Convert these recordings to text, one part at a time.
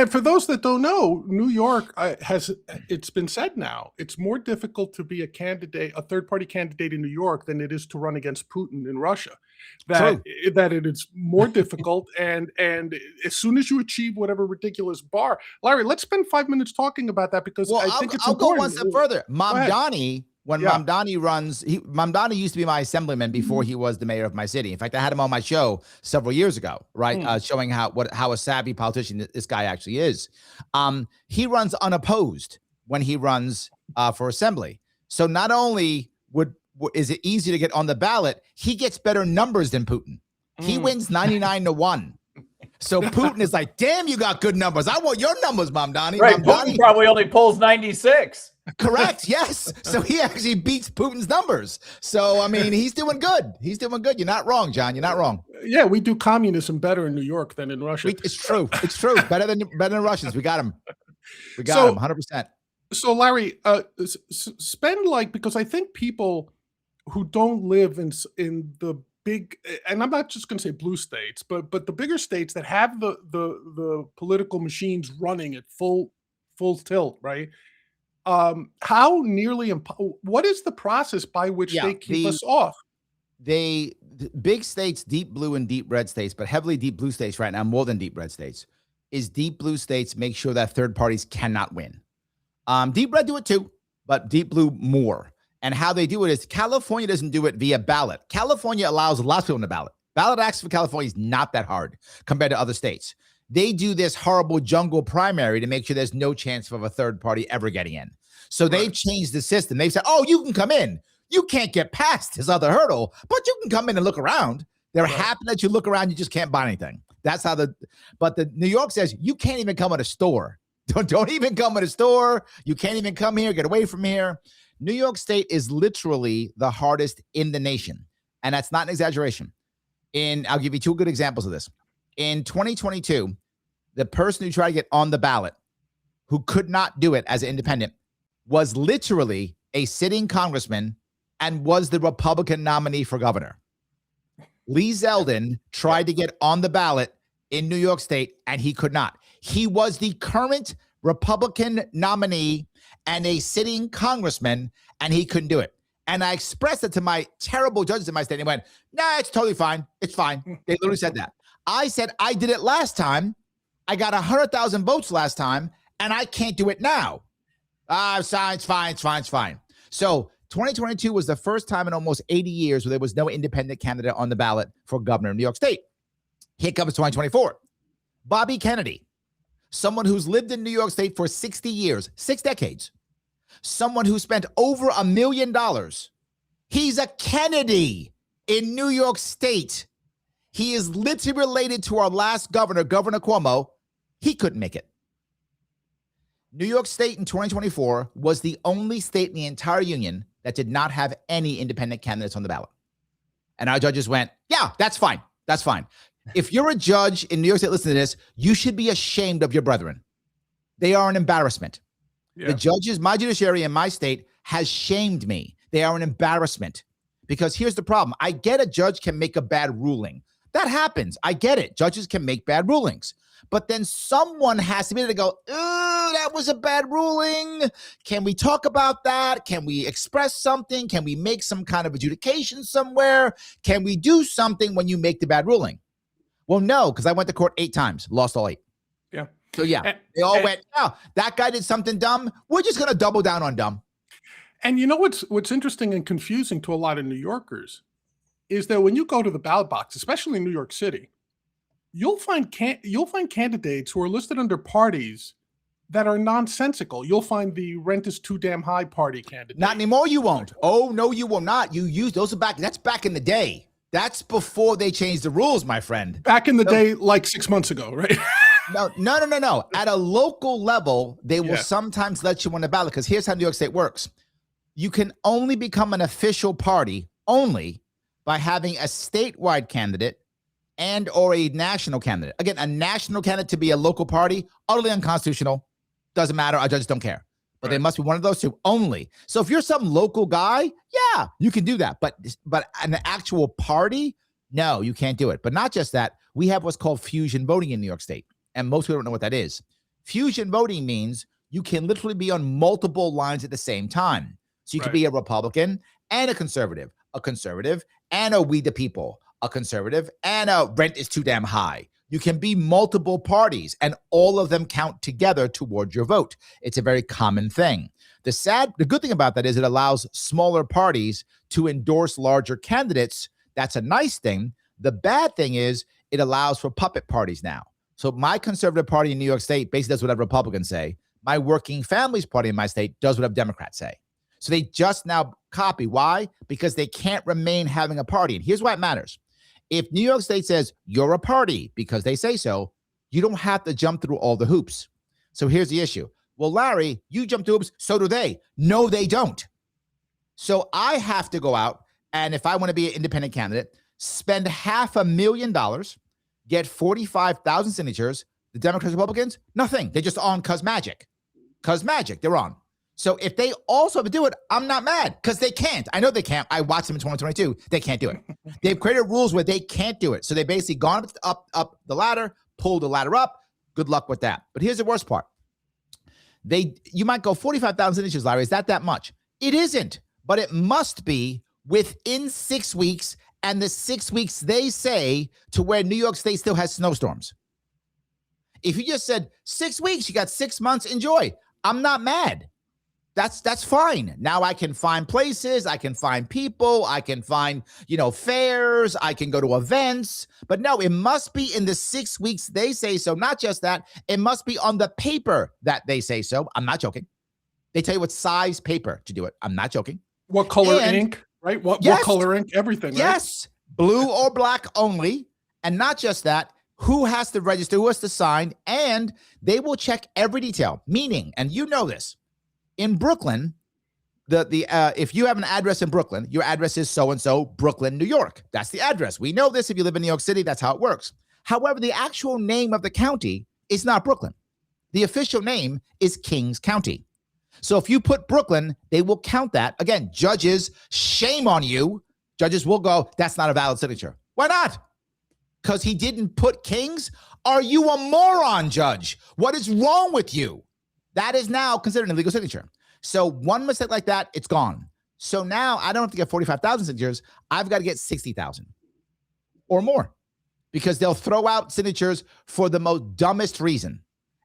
And for those that don't know, New York it's been said now, it's more difficult to be a third-party candidate in New York than it is to run against Putin in Russia. That it is more difficult, and as soon as you achieve whatever ridiculous bar, Larry, let's spend 5 minutes talking about that, because I think it's important. I'll go one step further. Mamdani, when Mamdani runs, Mamdani used to be my assemblyman before he was the mayor of my city. In fact, I had him on my show several years ago, right? Showing how a savvy politician this guy actually is. He runs unopposed when he runs for assembly. So not only is it easy to get on the ballot, he gets better numbers than Putin. He wins 99-1. So Putin is like, damn, you got good numbers. I want your numbers, Mamdani. Right, Putin probably only pulls 96. Correct, yes. So he actually beats Putin's numbers. So, I mean, he's doing good. He's doing good. You're not wrong, John. You're not wrong. Yeah, we do communism better in New York than in Russia. It's true. It's true. Better than Russians. We got him. We got him 100%. So, Larry, spend because I think people who don't live in the big, and I'm not just going to say blue states, but the bigger states that have the political machines running at full tilt, right? What is the process by which they keep us off? The big states, deep blue and deep red states, but heavily deep blue states right now, more than deep red states, is deep blue states make sure that third parties cannot win. Deep red do it too, but deep blue more. And how they do it is California doesn't do it via ballot. California allows lots of people on the ballot. Ballot-access for California is not that hard compared to other states. They do this horrible jungle primary to make sure there's no chance of a third party ever getting in. So they've changed the system. They've said, oh, you can come in. You can't get past this other hurdle, but you can come in and look around. They're happy that you look around. You just can't buy anything. That's how but the New York says you can't even come at a store. Don't even come at a store. You can't even come here. Get away from here. New York State is literally the hardest in the nation. And that's not an exaggeration. I'll give you two good examples of this. In 2022, the person who tried to get on the ballot, who could not do it as an independent, was literally a sitting congressman and was the Republican nominee for governor. Lee Zeldin tried to get on the ballot in New York State, and he could not. He was the current Republican nominee and a sitting congressman, and he couldn't do it. And I expressed it to my terrible judges in my state. And they went, nah, it's totally fine. It's fine. They literally said that. I said, I did it last time. I got 100,000 votes last time, and I can't do it now. It's fine. So 2022 was the first time in almost 80 years where there was no independent candidate on the ballot for governor of New York State. Here comes 2024. Bobby Kennedy, someone who's lived in New York State for 60 years, 6 decades, someone who spent over $1 million. He's a Kennedy in New York State. He is literally related to our last governor, Governor Cuomo. He couldn't make it. New York State in 2024 was the only state in the entire union that did not have any independent candidates on the ballot. And our judges went, yeah, that's fine. That's fine. If you're a judge in New York State, listen to this, you should be ashamed of your brethren. They are an embarrassment. Yeah. The judges, my judiciary in my state has shamed me. They are an embarrassment. Because here's the problem. I get a judge can make a bad ruling. That happens. I get it. Judges can make bad rulings. But then someone has to be able to go, ooh, that was a bad ruling. Can we talk about that? Can we express something? Can we make some kind of adjudication somewhere? Can we do something when you make the bad ruling? Well, no, because I went to court 8 times, lost all 8. Yeah. So, yeah, they all went, oh, that guy did something dumb. We're just going to double down on dumb. And you know what's interesting and confusing to a lot of New Yorkers is that when you go to the ballot box, especially in New York City, you'll find candidates who are listed under parties that are nonsensical. You'll find the rent is too damn high party candidate. Not anymore. You won't. Oh no, you will not. You use those are back. That's back in the day. That's before they changed the rules, my friend. Back in the day, like 6 months ago, right? No. At a local level, they will sometimes let you on the ballot because here's how New York State works. You can only become an official party only by having a statewide candidate and or a national candidate. Again, a national candidate to be a local party, utterly unconstitutional. Doesn't matter. Our judges don't care. But they must be one of those two only. So if you're some local guy, yeah, you can do that. But an actual party, no, you can't do it. But not just that. We have what's called fusion voting in New York State. And most people don't know what that is. Fusion voting means you can literally be on multiple lines at the same time. So you could be a Republican and a conservative and a We the People, a conservative and a rent is too damn high. You can be multiple parties and all of them count together towards your vote. It's a very common thing. The good thing about that is it allows smaller parties to endorse larger candidates. That's a nice thing. The bad thing is it allows for puppet parties now. So my conservative party in New York State basically does whatever Republicans say. My working families party in my state does whatever Democrats say. So they just now copy. Why? Because they can't remain having a party. And here's why it matters. If New York State says you're a party because they say so, you don't have to jump through all the hoops. So here's the issue. Well, Larry, you jump through hoops, so do they. No, they don't. So I have to go out, and if I want to be an independent candidate, spend $500,000, get 45,000 signatures. The Democrats, Republicans, nothing. They're just on cause magic. Cause magic, they're on. So if they also have to do it, I'm not mad because they can't. I know they can't. I watched them in 2022. They can't do it. They've created rules where they can't do it. So they basically gone up the ladder, pulled the ladder up. Good luck with that. But here's the worst part. You might go 45,000 signatures, Larry. Is that much? It isn't, but it must be within 6 weeks, and the 6 weeks they say to where New York State still has snowstorms. If you just said 6 weeks, you got 6 months, enjoy. I'm not mad. That's fine. Now I can find places, I can find people, I can find, fairs, I can go to events. But no, it must be in the 6 weeks they say so. Not just that, it must be on the paper that they say so. I'm not joking. They tell you what size paper to do it. I'm not joking. What color ink, right? What color ink, everything, right? Yes, blue or black only. And not just that, who has to register, who has to sign, and they will check every detail. Meaning, and you know this, in Brooklyn, if you have an address in Brooklyn, your address is so-and-so, Brooklyn, New York. That's the address. We know this if you live in New York City. That's how it works. However, the actual name of the county is not Brooklyn. The official name is Kings County. So if you put Brooklyn, they will count that. Again, judges, shame on you. Judges will go, that's not a valid signature. Why not? Because he didn't put Kings? Are you a moron, judge? What is wrong with you? That is now considered an illegal signature. So one mistake like that, it's gone. So now I don't have to get 45,000 signatures. I've got to get 60,000 or more because they'll throw out signatures for the most dumbest reason.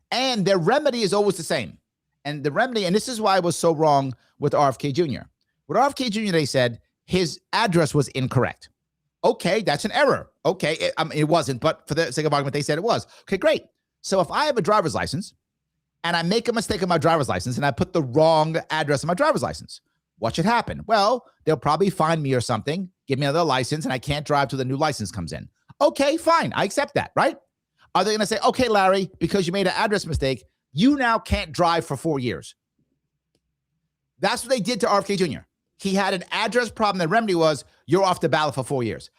And their remedy is always the same. And the remedy, and this is why I was so wrong with RFK Jr. With RFK Jr., they said his address was incorrect. Okay, that's an error. Okay, it wasn't, but for the sake of argument, they said it was. Okay, great. So if I have a driver's license, and I make a mistake on my driver's license and I put the wrong address on my driver's license, what should happen? Well, they'll probably find me or something, give me another license, and I can't drive till the new license comes in. Okay, fine. I accept that, right? Are they going to say, okay, Larry, because you made an address mistake, you now can't drive for 4 years? That's what they did to RFK Jr. He had an address problem. The remedy was you're off the ballot for 4 years.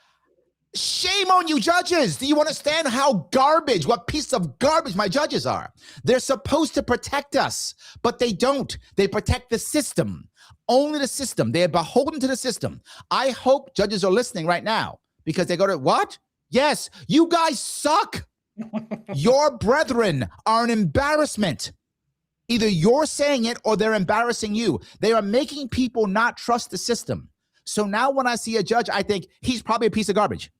Shame on you, judges. Do you understand what piece of garbage my judges are? They're supposed to protect us, but they don't. They protect the system, only the system. They are beholden to the system. I hope judges are listening right now because they go to, what? Yes, you guys suck. Your brethren are an embarrassment. Either you're saying it or they're embarrassing you. They are making people not trust the system. So now when I see a judge, I think he's probably a piece of garbage.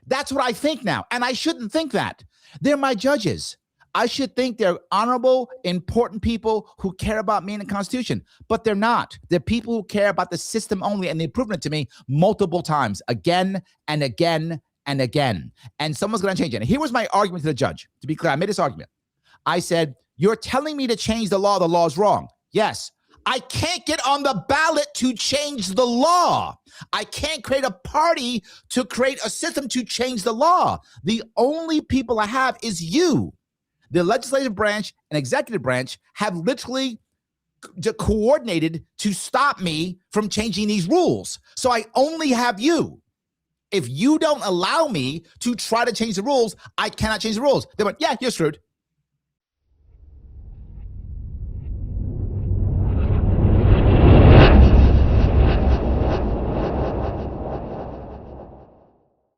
That's what I think now. And I shouldn't think that. They're my judges. I should think they're honorable, important people who care about me and the Constitution. But they're not. They're people who care about the system only. And they've proven it to me multiple times, again and again and again. And someone's going to change it. And here was my argument to the judge. To be clear, I made this argument. I said, you're telling me to change the law. The law is wrong. Yes. I can't get on the ballot to change the law. I can't create a party to create a system to change the law. The only people I have is you. The legislative branch and executive branch have literally coordinated to stop me from changing these rules. So I only have you. If you don't allow me to try to change the rules, I cannot change the rules. They went, yeah, you're screwed.